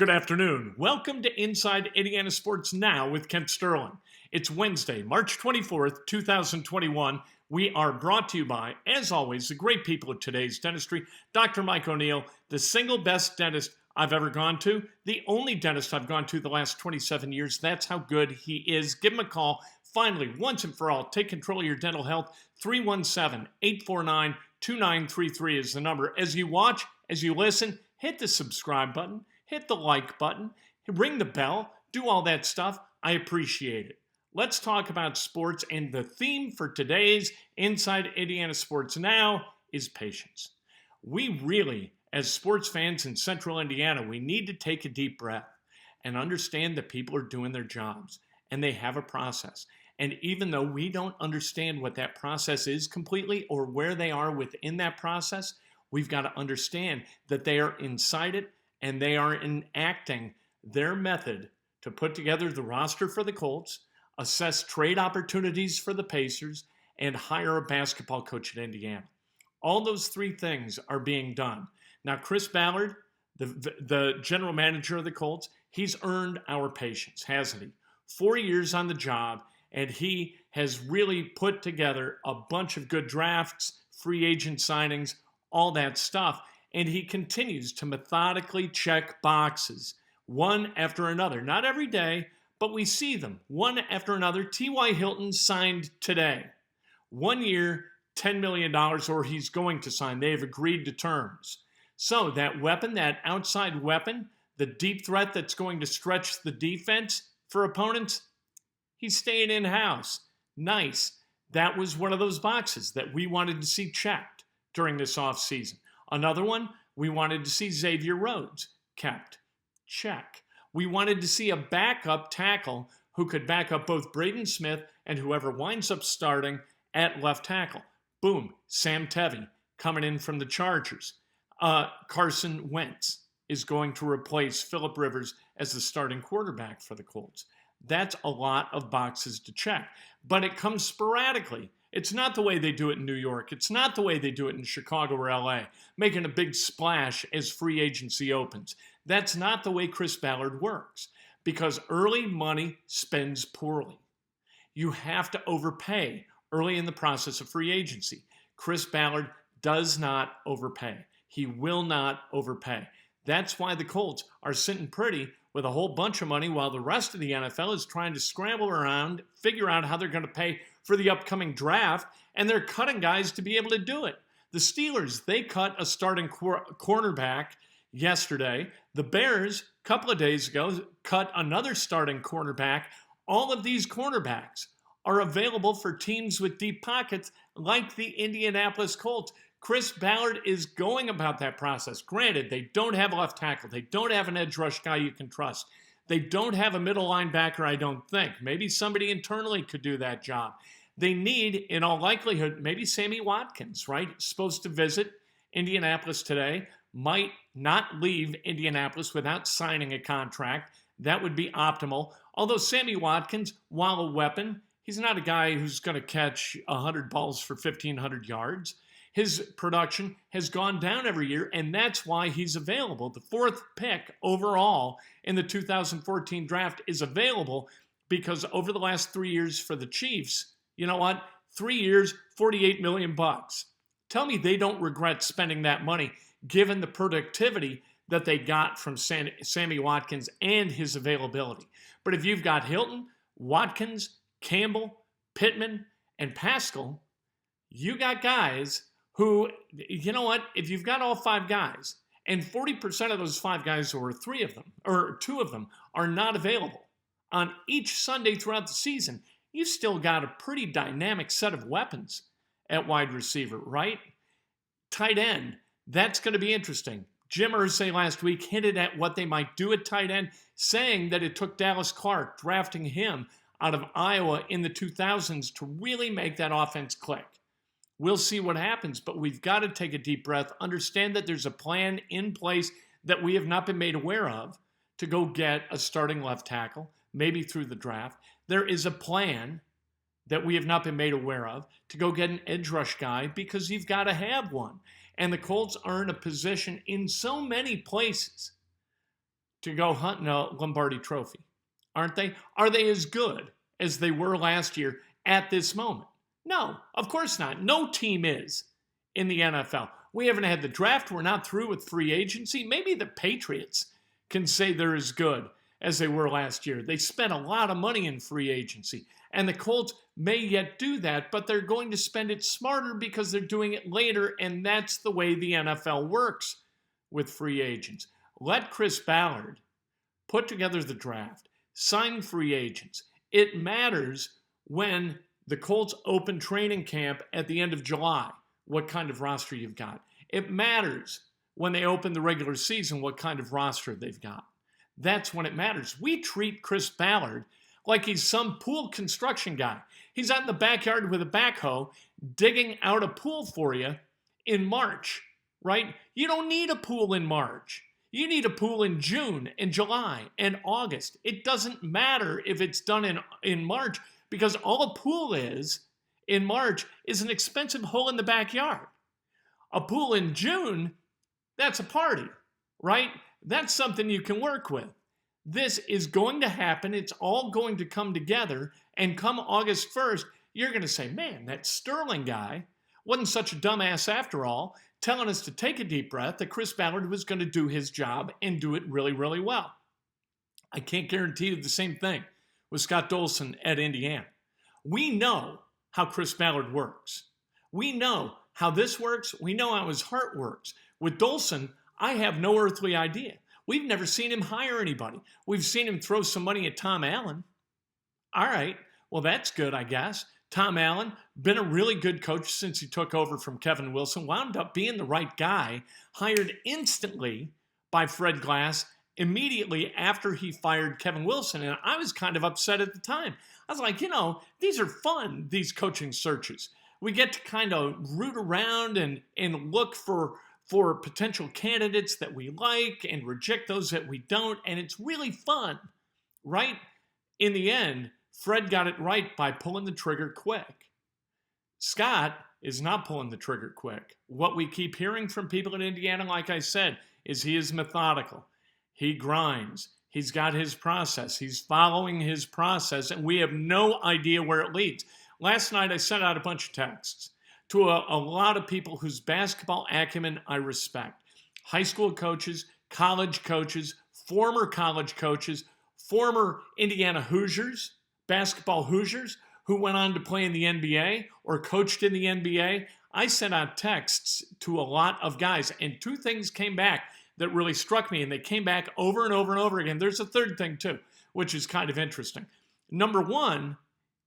Good afternoon. Welcome to Inside Indiana Sports Now with Kent Sterling. It's Wednesday, March 24th, 2021. We are brought to you by, as always, the great people of today's dentistry, Dr. Mike O'Neill, the single best dentist I've ever gone to, the only dentist I've gone to the last 27 years. That's how good he is. Give him a call. Finally, once and for all, take control of your dental health. 317-849-2933 is the number. As you watch, as you listen, hit the subscribe button. Hit the like button, ring the bell, do all that stuff. I appreciate it. Let's talk about sports, and the theme for today's Inside Indiana Sports Now is patience. We really, as sports fans in Central Indiana, we need to take a deep breath and understand that people are doing their jobs and they have a process. And even though we don't understand what that process is completely or where they are within that process, we've got to understand that they are inside it, and they are enacting their method to put together the roster for the Colts, assess trade opportunities for the Pacers, and hire a basketball coach at Indiana. All those three things are being done. Now, Chris Ballard, the general manager of the Colts, he's earned our patience, hasn't he? 4 years on the job, and he has really put together a bunch of good drafts, free agent signings, all that stuff. And he continues to methodically check boxes, one after another. Not every day, but we see them, one after another. TY Hilton signed today. 1 year, $10 million, or he's going to sign. They have agreed to terms. So that weapon, that outside weapon, the deep threat that's going to stretch the defense for opponents, he's staying in-house. Nice. That was one of those boxes that we wanted to see checked during this offseason. Another one, we wanted to see Xavier Rhodes kept. Check. We wanted to see a backup tackle who could back up both Braden Smith and whoever winds up starting at left tackle. Boom, Sam Tevi coming in from the Chargers. Carson Wentz is going to replace Phillip Rivers as the starting quarterback for the Colts. That's a lot of boxes to check, but it comes sporadically. It's not the way they do it in New York. It's not the way they do it in Chicago or LA, making a big splash as free agency opens. That's not the way Chris Ballard works, because early money spends poorly. You have to overpay early in the process of free agency. Chris Ballard does not overpay. He will not overpay. That's why the Colts are sitting pretty with a whole bunch of money while the rest of the NFL is trying to scramble around, figure out how they're going to pay for the upcoming draft, and they're cutting guys to be able to do it. The Steelers, they cut a starting cornerback yesterday. The Bears, a couple of days ago, cut another starting cornerback. All of these cornerbacks are available for teams with deep pockets like the Indianapolis Colts. Chris Ballard is going about that process. Granted, they don't have a left tackle. They don't have an edge rush guy you can trust. They don't have a middle linebacker, I don't think. Maybe somebody internally could do that job. They need, in all likelihood, maybe Sammy Watkins, right? Supposed to visit Indianapolis today. Might not leave Indianapolis without signing a contract. That would be optimal. Although Sammy Watkins, while a weapon, he's not a guy who's going to catch 100 balls for 1,500 yards. His production has gone down every year, and that's why he's available. The fourth pick overall in the 2014 draft is available because over the last 3 years for the Chiefs, you know what? 3 years, $48 million. Tell me they don't regret spending that money given the productivity that they got from Sammy Watkins and his availability. But if you've got Hilton, Watkins, Campbell, Pittman, and Pascal, you got guys who, you know what, if you've got all five guys, and 40% of those five guys, or three of them, or two of them, are not available on each Sunday throughout the season, you've still got a pretty dynamic set of weapons at wide receiver, right? Tight end, that's going to be interesting. Jim Irsay last week hinted at what they might do at tight end, saying that it took Dallas Clark drafting him out of Iowa in the 2000s to really make that offense click. We'll see what happens, but we've got to take a deep breath, understand that there's a plan in place that we have not been made aware of to go get a starting left tackle, maybe through the draft. There is a plan that we have not been made aware of to go get an edge rush guy because you've got to have one. And the Colts are in a position in so many places to go hunting a Lombardi trophy, aren't they? Are they as good as they were last year at this moment? No, of course not. No team is in the NFL. We haven't had the draft. We're not through with free agency. Maybe the Patriots can say they're as good as they were last year. They spent a lot of money in free agency. And the Colts may yet do that, but they're going to spend it smarter because they're doing it later, and that's the way the NFL works with free agents. Let Chris Ballard put together the draft, sign free agents. It matters when the Colts open training camp at the end of July, what kind of roster you've got. It matters when they open the regular season, what kind of roster they've got. That's when it matters. We treat Chris Ballard like he's some pool construction guy. He's out in the backyard with a backhoe digging out a pool for you in March, right? You don't need a pool in March. You need a pool in June and July and August. It doesn't matter if it's done in March, because all a pool is in March is an expensive hole in the backyard. A pool in June, that's a party, right? That's something you can work with. This is going to happen. It's all going to come together. And come August 1st, you're going to say, man, that Sterling guy wasn't such a dumbass after all, telling us to take a deep breath, that Chris Ballard was going to do his job and do it really, really well. I can't guarantee you the same thing with Scott Dolson at Indiana. We know how Chris Ballard works. We know how this works. We know how his heart works. With Dolson, I have no earthly idea. We've never seen him hire anybody. We've seen him throw some money at Tom Allen. All right, well, that's good, I guess. Tom Allen, been a really good coach since he took over from Kevin Wilson, wound up being the right guy, hired instantly by Fred Glass immediately after he fired Kevin Wilson. And I was kind of upset at the time. I was like, these are fun, these coaching searches. We get to kind of root around and look for potential candidates that we like and reject those that we don't. And it's really fun, right? In the end, Fred got it right by pulling the trigger quick. Scott is not pulling the trigger quick. What we keep hearing from people in Indiana, like I said, is he is methodical. He grinds. He's got his process. He's following his process, and we have no idea where it leads. Last night, I sent out a bunch of texts to a lot of people whose basketball acumen I respect. High school coaches, college coaches, former college coaches, former Indiana Hoosiers, basketball Hoosiers, who went on to play in the NBA or coached in the NBA. I sent out texts to a lot of guys, and two things came back that really struck me, and they came back over and over and over again. There's a third thing, too, which is kind of interesting. Number one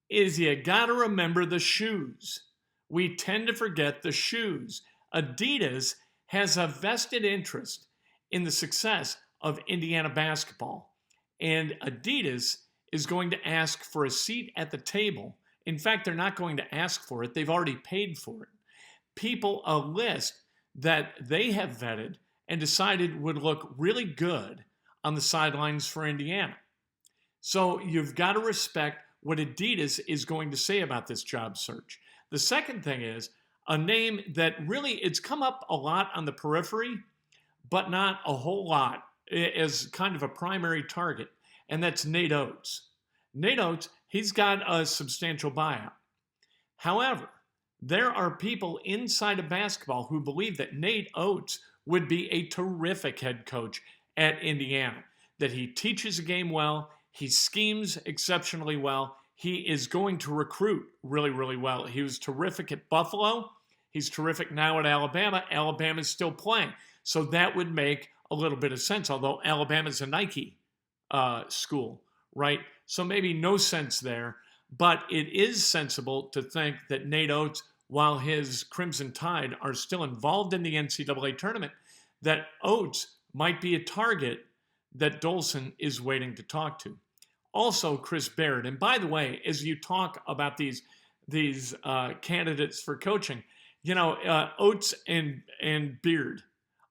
is you got to remember the shoes. We tend to forget the shoes. Adidas has a vested interest in the success of Indiana basketball, and Adidas is going to ask for a seat at the table. In fact, they're not going to ask for it. They've already paid for it. People, a list that they have vetted and decided would look really good on the sidelines for Indiana. So you've got to respect what Adidas is going to say about this job search. The second thing is a name that really, it's come up a lot on the periphery, but not a whole lot as kind of a primary target, and that's Nate Oates. Nate Oates, he's got a substantial buyout. However, there are people inside of basketball who believe that Nate Oates would be a terrific head coach at Indiana, that he teaches the game well, he schemes exceptionally well, he is going to recruit really, really well. He was terrific at Buffalo. He's terrific now at Alabama. Alabama's still playing. So that would make a little bit of sense, although Alabama's a Nike school, right? So maybe no sense there, but it is sensible to think that Nate Oates, while his Crimson Tide are still involved in the NCAA tournament, that Oates might be a target that Dolson is waiting to talk to. Also, Chris Ballard. And by the way, as you talk about these candidates for coaching, Oates and Beard.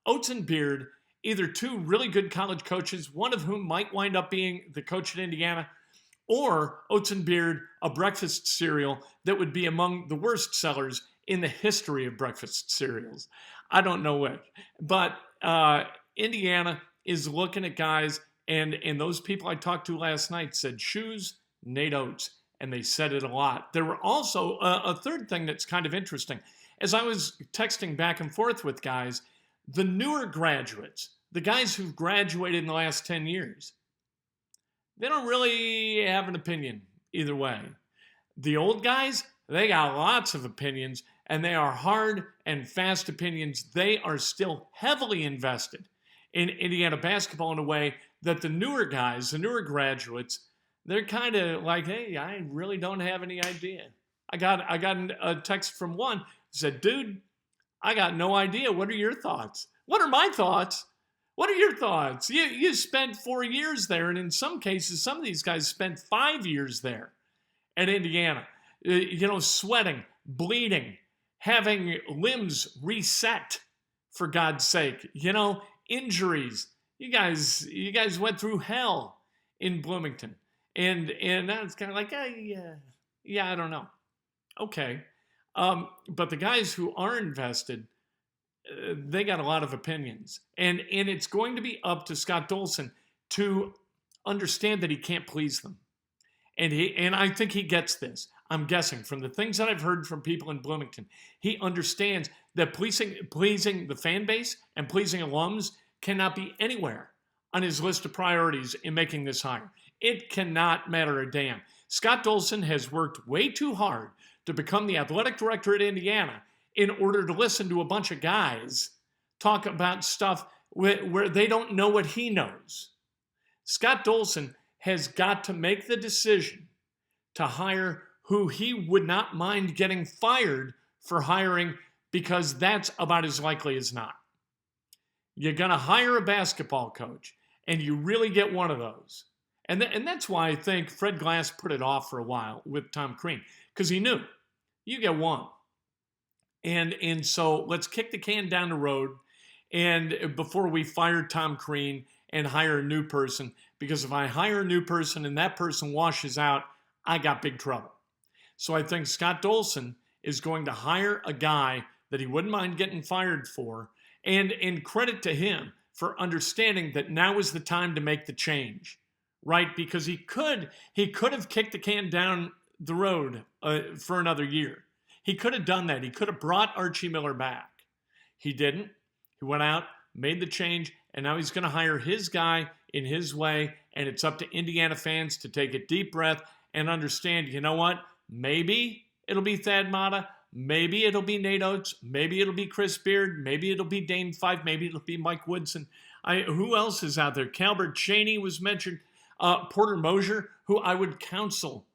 Oates and Beard, either two really good college coaches, one of whom might wind up being the coach at Indiana, or Oates and Beard, a breakfast cereal that would be among the worst sellers in the history of breakfast cereals. I don't know which. But Indiana is looking at guys And those people I talked to last night said shoes, Nate Oates, and they said it a lot. There were also a third thing that's kind of interesting. As I was texting back and forth with guys, the newer graduates, the guys who've graduated in the last 10 years, they don't really have an opinion either way. The old guys, they got lots of opinions, and they are hard and fast opinions. They are still heavily invested in Indiana basketball in a way that the newer guys, the newer graduates, they're kind of like, hey, I really don't have any idea. I got a text from one who said, dude, I got no idea. What are your thoughts? What are my thoughts? What are your thoughts? You spent 4 years there, and in some cases, some of these guys spent 5 years there at Indiana, sweating, bleeding, having limbs reset, for God's sake, injuries. You guys went through hell in Bloomington. And now it's kind of like, yeah, I don't know. Okay. But the guys who are invested, they got a lot of opinions. And it's going to be up to Scott Dolson to understand that he can't please them. And I think he gets this. I'm guessing from the things that I've heard from people in Bloomington, he understands that pleasing the fan base and pleasing alums cannot be anywhere on his list of priorities in making this hire. It cannot matter a damn. Scott Dolson has worked way too hard to become the athletic director at Indiana in order to listen to a bunch of guys talk about stuff where they don't know what he knows. Scott Dolson has got to make the decision to hire who he would not mind getting fired for hiring, because that's about as likely as not. You're going to hire a basketball coach, and you really get one of those. And that's why I think Fred Glass put it off for a while with Tom Crean, because he knew you get one. And so let's kick the can down the road and before we fire Tom Crean and hire a new person, because if I hire a new person and that person washes out, I got big trouble. So I think Scott Dolson is going to hire a guy that he wouldn't mind getting fired for, and credit to him for understanding that now is the time to make the change, right? Because he could have kicked the can down the road for another year. He could have done that. He could have brought Archie Miller back. He didn't. He went out, made the change, and now he's going to hire his guy in his way, and it's up to Indiana fans to take a deep breath and understand, you know what? Maybe it'll be Thad Matta. Maybe it'll be Nate Oates. Maybe it'll be Chris Beard. Maybe it'll be Dane Fife. Maybe it'll be Mike Woodson. Who else is out there? Calbert Cheney was mentioned. Porter Mosier, who I would counsel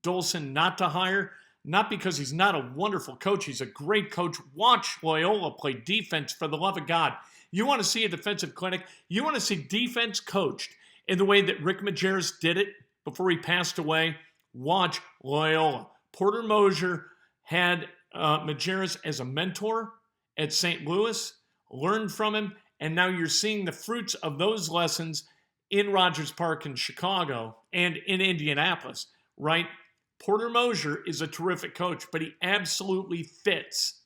Dolson not to hire, not because he's not a wonderful coach. He's a great coach. Watch Loyola play defense, for the love of God. You want to see a defensive clinic? You want to see defense coached in the way that Rick Majerus did it before he passed away? Watch Loyola. Porter Mosier had Majerus as a mentor at St. Louis, learned from him, and now you're seeing the fruits of those lessons in Rogers Park in Chicago and in Indianapolis, right? Porter Mosier is a terrific coach, but he absolutely fits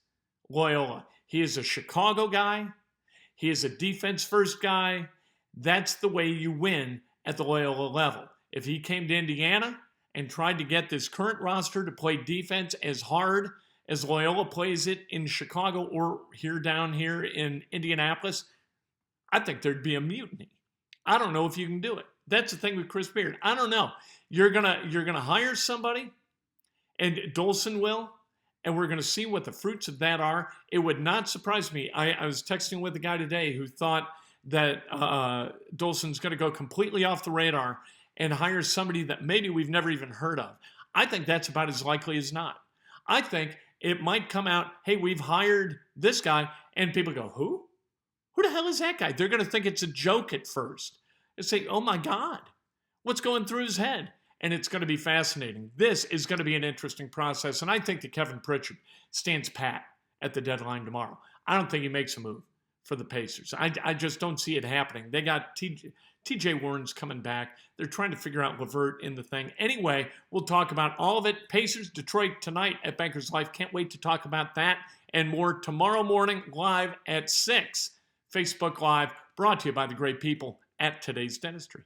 Loyola. He is a Chicago guy. He is a defense-first guy. That's the way you win at the Loyola level. If he came to Indiana and tried to get this current roster to play defense as hard as Loyola plays it in Chicago or down here in Indianapolis, I think there'd be a mutiny. I don't know if you can do it. That's the thing with Chris Beard. I don't know. You're gonna hire somebody, and Dolson will, and we're gonna see what the fruits of that are. It would not surprise me. I was texting with a guy today who thought that Dolson's gonna go completely off the radar and hire somebody that maybe we've never even heard of. I think that's about as likely as not. I think it might come out, hey, we've hired this guy, and people go, who? Who the hell is that guy? They're gonna think it's a joke at first. They say, oh my God, what's going through his head? And it's going to be fascinating. This is going to be an interesting process. And I think that Kevin Pritchard stands pat at the deadline tomorrow. I don't think he makes a move for the Pacers. I just don't see it happening. They got TJ Warren's coming back. They're trying to figure out LeVert in the thing. Anyway, we'll talk about all of it. Pacers, Detroit tonight at Bankers Life. Can't wait to talk about that and more tomorrow morning live at 6. Facebook Live, brought to you by the great people at Today's Dentistry.